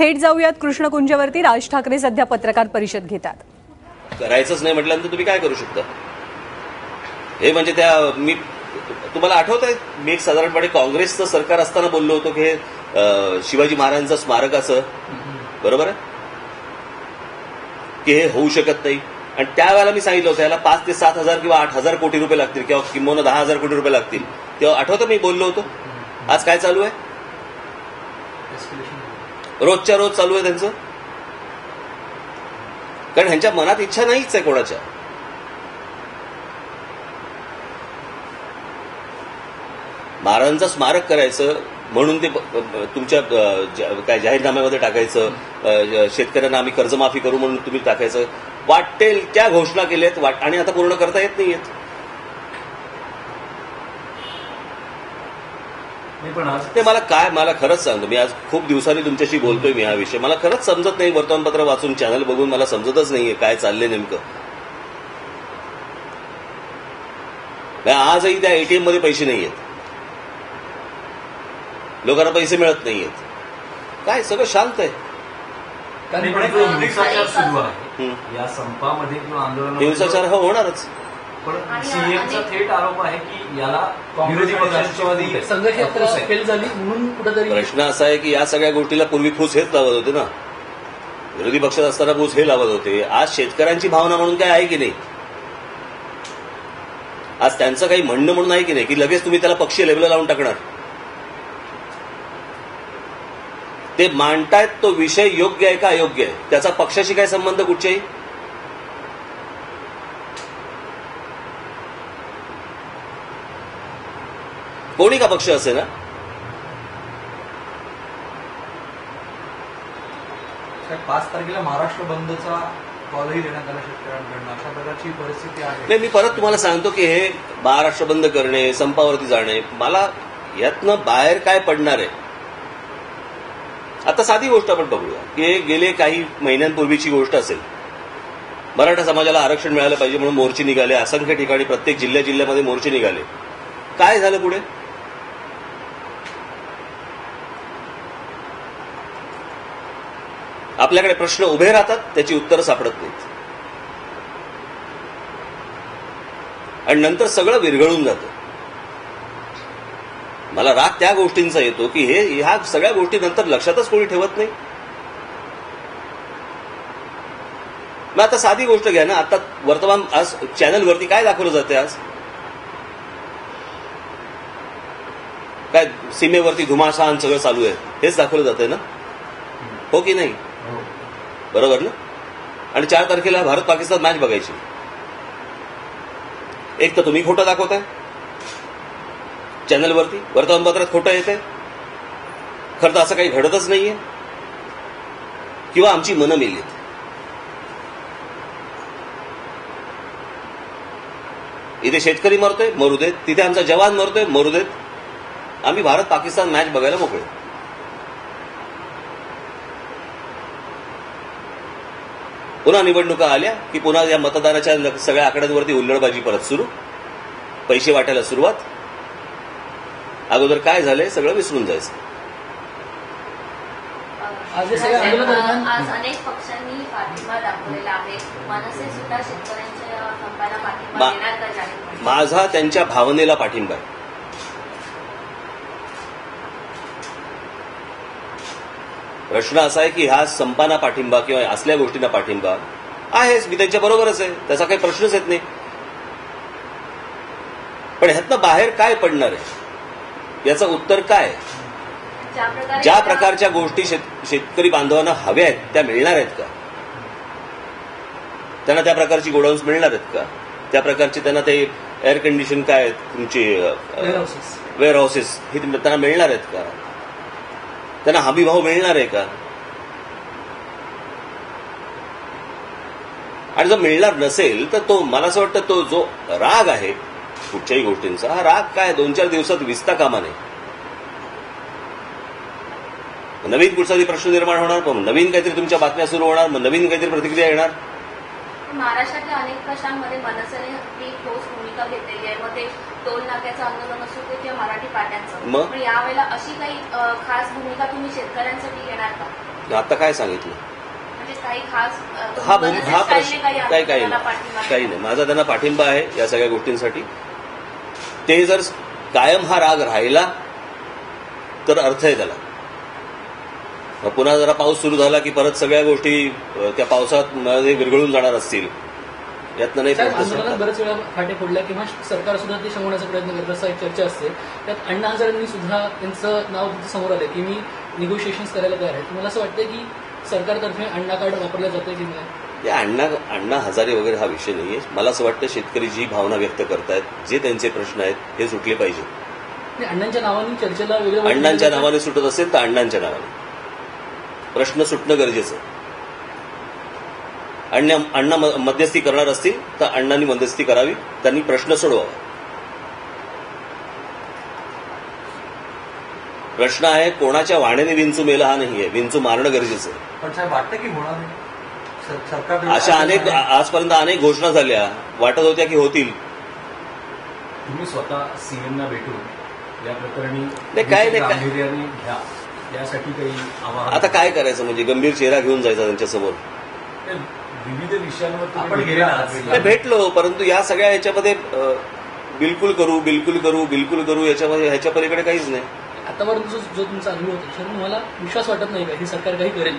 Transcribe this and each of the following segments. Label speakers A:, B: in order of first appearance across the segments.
A: थेट जाऊयात कृष्णकुंजवरती. राज ठाकरे सध्या पत्रकार परिषद घेतात.
B: करायचंच नाही म्हटल्यानंतर तुम्ही काय करू शकता? हे म्हणजे त्या मी तुम्हाला आठवत आहे मी एक साधारणपणे काँग्रेसचं सरकार असताना बोललो होतो की हे शिवाजी महाराजांचं स्मारकाचं बरोबर आहे की हे होऊ शकत नाही. आणि त्यावेळेला मी सांगितलं होतं याला 5 ते 7 हजार किंवा 8 हजार कोटी रुपये लागतील किंवा किंवा 10 हजार कोटी रुपये लागतील. तेव्हा आठवतं मी बोललो होतो. आज काय चालू आहे? रोजच्या रोज चालू आहे त्यांचं. कारण ह्यांच्या मनात इच्छा नाहीच आहे कोणाच्या. महाराजांचं स्मारक करायचं म्हणून ते तुमच्या काय जाहीरनाम्यामध्ये टाकायचं, शेतकऱ्यांना आम्ही कर्जमाफी करू म्हणून तुम्ही टाकायचं, वाटेल त्या घोषणा केल्यात आणि आता पूर्ण करता येत नाहीयेत. ते मला खरंच सांगतो, मी आज खूप दिवसांनी तुमच्याशी बोलतोय मी हा विषय. मला खरंच समजत नाही, वर्तमानपत्र वाचून चॅनल बघून मला समजतच नाहीये काय चाललंय नेमकं. आजही त्या एटीएम मध्ये पैसे नाहीयेत, लोकांना पैसे मिळत नाहीयेत, काय सगळं शांत आहे.
C: हिंसाचार सुरू आहे या संपामध्ये किंवा आंदोलनामध्ये.
B: हिंसाचार हा होणारच.
C: पण सीएमचा थेट आरोप आहे की याला विरोधी पक्षांची
D: संघटना फेल झाली म्हणून कुठेतरी.
B: प्रश्न असा आहे की या सगळ्या गोष्टीला पूर्वी फूस हेच लावत होते ना, विरोधी पक्षात असताना फूस हे लावत होते. आज शेतकऱ्यांची भावना म्हणून काय आहे की नाही? आज त्यांचं काही म्हणणं म्हणून आहे की नाही की लगेच तुम्ही त्याला पक्षीय लेबल लावून टाकणार? ते मांडतायत तो विषय योग्य आहे का अयोग्य आहे, त्याचा पक्षाशी काय संबंध कुठच्याही? कोणी का पक्ष असे ना.
D: 5 तारखेला महाराष्ट्र बंदचा कॉलही देण्यात आला शेतकऱ्यांकडून. अशा प्रकारची परिस्थिती आहे.
B: नाही, मी परत तुम्हाला सांगतो की हे महाराष्ट्र बंद करणे, संपावरती जाणे, मला यातनं बाहेर काय पडणार आहे. आता साधी गोष्ट आपण बघूया की गेले काही महिन्यांपूर्वीची गोष्ट असेल. मराठा समाजाला आरक्षण मिळालं पाहिजे म्हणून मोर्चे निघाले, असंख्य ठिकाणी प्रत्येक जिल्ह्यामध्ये मोर्चे निघाले. काय झालं पुढे? आपल्याकडे प्रश्न उभे राहतात, त्याची उत्तरं सापडत नाहीत आणि नंतर सगळं विरघळून जातं. मला राग त्या गोष्टींचा येतो की ह्या सगळ्या गोष्टी नंतर लक्षातच कोणी ठेवत नाही. मग आता साधी गोष्ट घ्या ना, आता वर्तमान आज चॅनलवरती काय दाखवलं जाते? आज काय सीमेवरती धुमासान सगळं चालू आहे हेच दाखवलं जातंय ना, हो की नाही? बरोबर ना. आणि 4 तारखेला भारत पाकिस्तान मॅच बघायची. एक तर तुम्ही खोटं दाखवताय चॅनलवरती, वर्तमानपत्रात खोटं येतंय, खरं तर असं काही घडतच नाहीये, किंवा आमची मनं मेलीत. इथे शेतकरी मरतोय, मरू देत. तिथे आमचा जवान मरतोय, मरू देत. आम्ही भारत पाकिस्तान मॅच बघायला मोकळे. पुन्हा निवडणुका आल्या की पुन्हा या मतदानाच्या सगळ्या आकड्यांवरती हुल्लडबाजी परत सुरू, पैसे वाटायला सुरुवात. अगोदर काय झालंय सगळं विसरून जायचं.
E: आज अनेक पक्षांनी पाठिंबा दाखवलेला आहे. मनसे सुद्धा शेतकऱ्यांच्या संपाला पाठिंबा देणार का जाहीर?
B: माझा त्यांच्या भावनेला पाठिंबा आहे. प्रश्न असा आहे की ह्या संपांना पाठिंबा किंवा असल्या गोष्टींना पाठिंबा आहेच, मी त्यांच्या बरोबरच आहे, त्याचा काही प्रश्नच येत नाही. पण ह्यातनं बाहेर काय पडणार आहे याचं उत्तर काय? ज्या प्रकारच्या गोष्टी शेतकरी बांधवांना हव्या आहेत त्या मिळणार आहेत का? त्यांना त्या प्रकारची गोडाऊन्स मिळणार आहेत का? त्या प्रकारचे त्यांना ते एअर कंडिशन काय तुमचे वेअर हाऊसेस हे त्यांना मिळणार आहेत का? त्यांना हमी भाव मिळणार आहे का? आणि जर मिळणार नसेल तर तो मला असं वाटतं तो जो राग आहे कुठच्याही गोष्टींचा, हा राग काय 2-4 दिवसात विसता कामा नये. नवीन कुठचाही प्रश्न निर्माण होणार, मग नवीन काहीतरी तुमच्या बातम्या सुरू होणार, मग नवीन काहीतरी प्रतिक्रिया येणार.
E: महाराष्ट्रातल्या अनेक प्रश्नांमध्ये मनसेने ठोस भूमिका घेतलेली आहे. मग ते टोल नाक्याचं आंदोलन असो किंवा मराठी पाट्यांचं, पण यावेळेला अशी काही खास भूमिका तुम्ही शेतकऱ्यांसाठी घेणार का?
B: आता काय सांगितलं
E: म्हणजे काही खास
B: हा
E: मनसे
B: हा
E: स्टाईलने
B: प्रश्न
E: काही
B: काही
E: आंदोलनाला
B: नाही
E: पाठिंबा
B: काही
E: दिला?
B: नाही. माझा त्यांना पाठिंबा आहे या सगळ्या गोष्टींसाठी. ते जर कायम हा राग राहिला तर अर्थ आहे त्याला. मग पुन्हा जरा पाऊस सुरू झाला की परत सगळ्या गोष्टी त्या पावसात मध्ये विरघळून जाणार असतील, यातनं नाही
F: साहेब,
B: पडत
F: आंदोलनात
B: सरकार.
F: बरेच वेळा फाटे फोडल्या किंवा सरकार सुद्धा ते शमवण्याचा प्रयत्न करत असं एक चर्चा असते. त्यात अण्णा हजारेंनी सुद्धा त्यांचं नाव तिथे समोर आलं की मी निगोशिएशन्स करायला तयार आहे. तुम्हाला असं वाटतं की सरकारतर्फे अण्णा कार्ड वापरलं जातं की नाही?
B: या अण्णा हजारे वगैरे हा विषय नाहीये. मला असं वाटतं शेतकरी जी भावना व्यक्त करतायत, जे त्यांचे प्रश्न आहेत हे सुटले पाहिजे.
F: आणि अण्णांच्या नावाने चर्चेला वेगळं
B: अण्णांच्या नावाने सुटत असेल तर अण्णांच्या नावाने प्रश्न सुटणं गरजेचं आहे. अण्णा मध्यस्थी करणार असतील तर अण्णांनी मध्यस्थी करावी, त्यांनी प्रश्न सोडवावा. प्रश्न आहे कोणाच्या वाण्याने विंचू मेला हा नाहीये, विंचू मारणं गरजेचं आहे.
D: पण साहेब वाटतं की होणार नाही सरकार
B: अशा अनेक आजपर्यंत अनेक घोषणा झाल्या, वाटत होत्या की होतील.
C: तुम्ही स्वतः सीएमना भेटून या प्रकरणी
B: नाही, काय नाही, काय-
C: गांभीर्याने घ्या यासाठी काही आवाहन?
B: आता काय करायचं म्हणजे गंभीर चेहरा घेऊन जायचा त्यांच्यासमोर.
C: विविध विषयांवर तुम्ही
D: आपण गेले आहात.
B: नाही, भेटलो, परंतु या सगळ्या ह्याच्यामध्ये बिलकुल करू याच्यामध्ये ह्याच्या पलीकडे काहीच नाही.
F: आतापर्यंत जो तुमचा अनुभव होता त्याच्यावर तुम्हाला विश्वास वाटत नाही का ही सरकार काही करेल?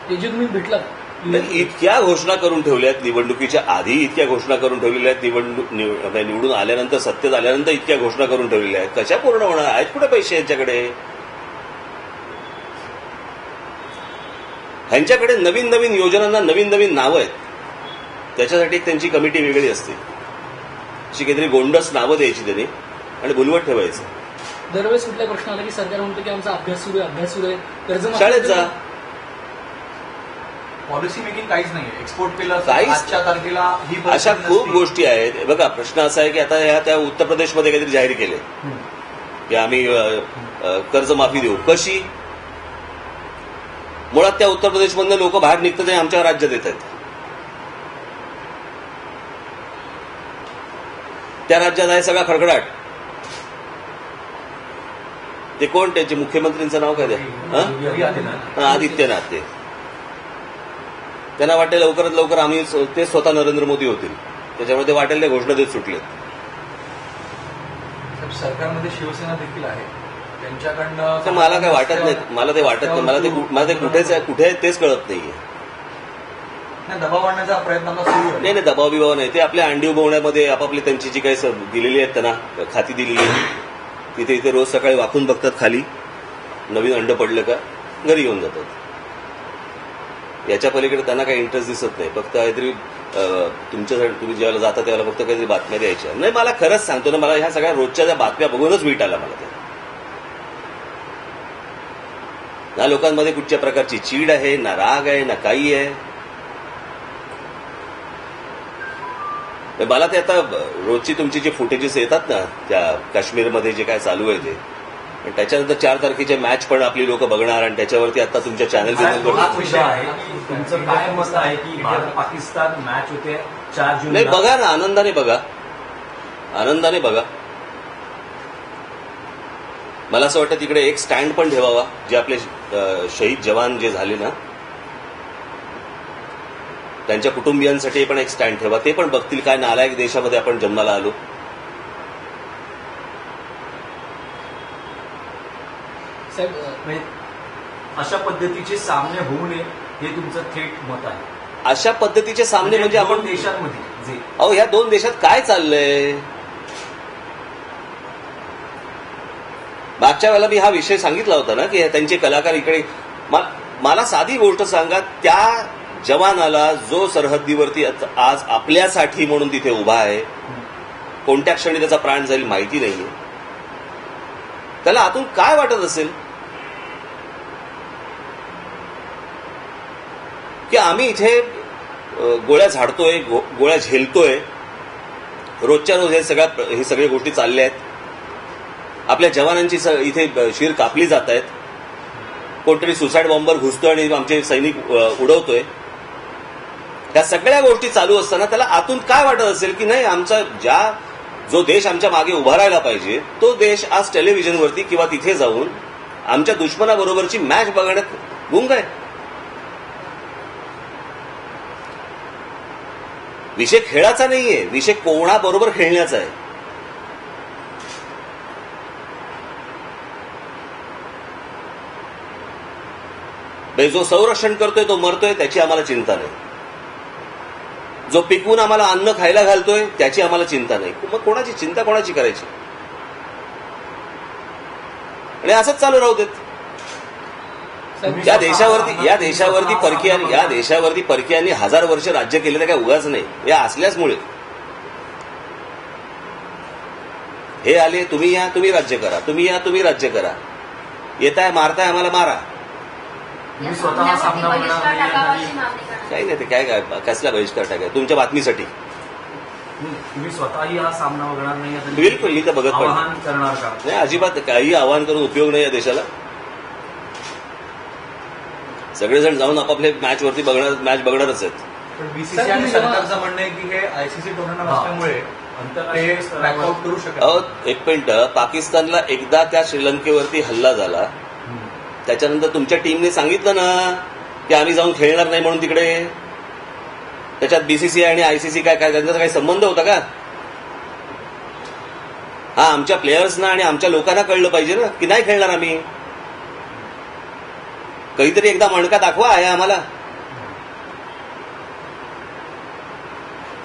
F: ते जे तुम्ही भेटलात
B: नाही, इतक्या घोषणा करून ठेवल्यात निवडणुकीच्या आधी, इतक्या घोषणा करून ठेवलेल्या आहेत निवडून आल्यानंतर, सत्तेत आल्यानंतर इतक्या घोषणा करून ठेवलेल्या आहेत. कशा पूर्ण होणार आहेत? कुठे पैसे यांच्याकडे? ह्यांच्याकडे नवीन नवीन योजनांना नवीन नवीन नावं आहेत. त्याच्यासाठी एक त्यांची कमिटी वेगळी असते. अशी काहीतरी गोंडस नावं द्यायची त्यांनी आणि भुलवत ठेवायचं.
F: दरवेळेस कुठल्या प्रश्न आला की सरकार म्हणतं की आमचा अभ्यास सुरू आहे कर्ज
B: शाळेत जा.
D: पॉलिसी मेकिंग काहीच नाहीये. एक्सपोर्ट केलं
B: काहीच
D: आजच्या तारखेला ही
B: अशा
D: परिस्थिती
B: खूप
D: नसती.
B: गोष्टी आहेत. बघा, प्रश्न असा आहे की आता त्या उत्तर प्रदेशमध्ये काहीतरी जाहीर केले की आम्ही कर्जमाफी देऊ. कशी? मुळात त्या उत्तर प्रदेशमधनं लोक बाहेर निघतात आणि आमच्या राज्यात येत आहेत. त्या राज्यात आहे सगळा खडखडाट. ते कोण? त्यांचे मुख्यमंत्र्यांचं नाव काय?
D: योगी आदित्यनाथ.
B: आदित्यनाथ. ते त्यांना वाटेल लवकरात लवकर आम्ही ते स्वतः नरेंद्र मोदी होतील, त्याच्यामुळे ते वाटेल त्या घोषणा देत सुटले.
D: साहेब, सरकारमध्ये शिवसेना देखील आहे.
B: तर
D: त्यांच्याकडनं
B: मला काय वाटत नाही. मला ते वाटत नाही. मला ते कुठे आहे तेच कळत नाहीये.
D: नाही, दबाव आणण्याचा प्रयत्न आता सुरू आहे.
B: नाही, दबाव बिबाव नाही. ते आपल्या अंडी उभवण्यामध्ये आपापली त्यांची जी काही दिलेली आहेत, त्यांना खाती दिलेली आहेत, तिथे इथे रोज सकाळी वाकून बघतात खाली, नवीन अंड पडलं का घरी घेऊन जातात. याच्या पलीकडे त्यांना काही इंटरेस्ट दिसत नाही. फक्त काहीतरी तुमच्यासाठी तुम्ही ज्यावेळेला जाता त्यावेळेला फक्त काहीतरी बातम्या द्यायच्या. नाही, मला खरंच सांगतो ना, मला ह्या सगळ्या रोजच्या त्या बातम्या बघूनच वीट आला मला. त्या लोकांमध्ये कुठच्या प्रकारची चीड आहे, ना राग आहे, ना काही आहे. मला ते आता रोजची तुमची जे फुटेजेस येतात ना, त्या काश्मीरमध्ये जे काय चालू आहे ते, त्याच्यानंतर 4 तारखेचे मॅच पण आपली लोक बघणार आणि त्याच्यावरती आता तुमच्या चॅनल
C: हा विषय आहे की तुमचं काय मत आहे की भारत पाकिस्तान मॅच होते 4 जून?
B: नाही, बघा ना, आनंदाने बघा. मला असं वाटतं तिकडे एक स्टँड पण ठेवावा. जे आपले शहीद जवान जे झाले ना, त्यांच्या कुटुंबियांसाठी पण एक स्टँड ठेवा. ते पण बघतील काय नालायक देशामध्ये आपण जन्माला आलो.
F: साहेब,
C: म्हणजे अशा पद्धतीचे सामने होऊ नये हे तुमचं थेट मत आहे.
B: अशा पद्धतीचे सामने म्हणजे आपण
C: दोन देशांमध्ये जे
B: ह्या 2 देशात काय चाललंय? मागच्या वेळेला मी हा विषय सांगितला होता ना की त्यांचे कलाकार इकडे. मला साधी गोष्ट सांगा, त्या जवानाला जो सरहद्दीवरती आज आपल्यासाठी म्हणून तिथे उभा आहे, कोणत्या क्षणी त्याचा प्राण जाईल माहिती नाहीये, त्याला आतून काय वाटत असेल की आम्ही इथे गोळ्या झाडतोय, गोळ्या झेलतोय, रोजच्या रोज हे सगळ्या गोष्टी चालल्या आहेत, आपल्या जवानांची इथे शिर कापली जात आहेत, कोणतरी सुसाईड बॉम्बर घुसतोय आणि आमचे सैनिक उडवतोय. या सगळ्या गोष्टी चालू असताना त्याला आतून काय वाटत असेल की नाही, आमचा जो देश आमच्या मागे उभा राहायला पाहिजे तो देश आज टेलिव्हिजनवरती किंवा तिथे जाऊन आमच्या दुश्मनाबरोबरची मॅच बघण्यात गुंग आहे. विषय खेळाचा नाहीये, विषय कोणाबरोबर खेळण्याचा आहे. जो संरक्षण करतोय तो मरतोय त्याची आम्हाला चिंता नाही. जो पिकवून आम्हाला अन्न खायला घालतोय त्याची आम्हाला चिंता नाही. मग कोणाची चिंता कोणाची करायची? आणि असंच चालू राहू देत. या देशावरती परकीयांनी 1000 वर्ष राज्य केले तर काय उगाच नाही. या असल्याचमुळे हे आले, तुम्ही या तुम्ही राज्य करा, तुम्ही या तुम्ही राज्य करा, येताय मारताय आम्हाला मारा.
C: तुम्ही स्वतः हा सामना बघणार नाही
E: टाकावाची
C: आणि
E: मागणी करणार.
B: काही नाही, ते काय कसला बहिष्कार टाकाय तुमच्या बातमीसाठी.
C: तुम्ही स्वतःही हा सामना बघणार नाही आणि
B: बिलकुल मी तर बघत पण नाही.
C: आवाहन करणार का?
B: नाही, अजिबात काही आवाहन करून उपयोग नाही या देशाला. सगळेजण जाऊन आपापले मॅच बघणारच आहेत.
D: पण बीसीसीआय आणि सरकारचं म्हणणं आहे की हे आयसीसी टुर्नामेंट असल्यामुळे
C: आंतरराष्ट्रीय
D: ते
C: स्तरावर
D: बॅकआउट करू शकत
B: अहो, एक मिनिट, पाकिस्तानला एकदा त्या श्रीलंकेवरती हल्ला झाला, त्याच्यानंतर तुमच्या टीमने सांगितलं ना की आम्ही जाऊन खेळणार नाही म्हणून तिकडे. त्याच्यात बीसीसीआय आणि आयसीसी काय त्यांचा काही संबंध होता का? हा, आमच्या प्लेयर्सना आणि आमच्या लोकांना कळलं पाहिजे ना की नाही खेळणार आम्ही. कधीतरी एकदा मणका दाखवा आहे आम्हाला.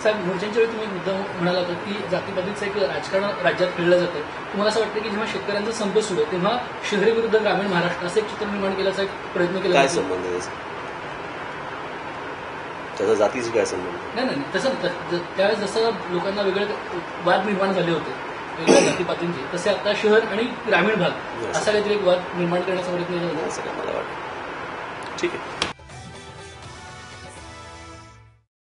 F: साहेब, मोर्चांच्या वेळी तुम्ही मुद्दा म्हणाला होता की जातीपातीचं एक राजकारण राज्यात खेळलं जातं. तुम्हाला असं वाटतं की जेव्हा शेतकऱ्यांचा संप सुरू आहे तेव्हा शहरी विरुद्ध ग्रामीण महाराष्ट्र असं एक चित्र निर्माण केल्याचा एक प्रयत्न केला
B: काय
F: जातो?
B: संबंध आहे त्याचा? त्याचा जातीशी काय संबंध?
F: नाही नाही नाही, तसं नाही. त्यावेळेस जसं लोकांना वेगळे वाद निर्माण झाले होते वेगळ्या जातीपातींचे, तसे आता शहर आणि ग्रामीण भाग असा काहीतरी एक वाद निर्माण करण्याचा प्रयत्न केला जातो.
B: असं काय मला वाटतं. ठीक आहे.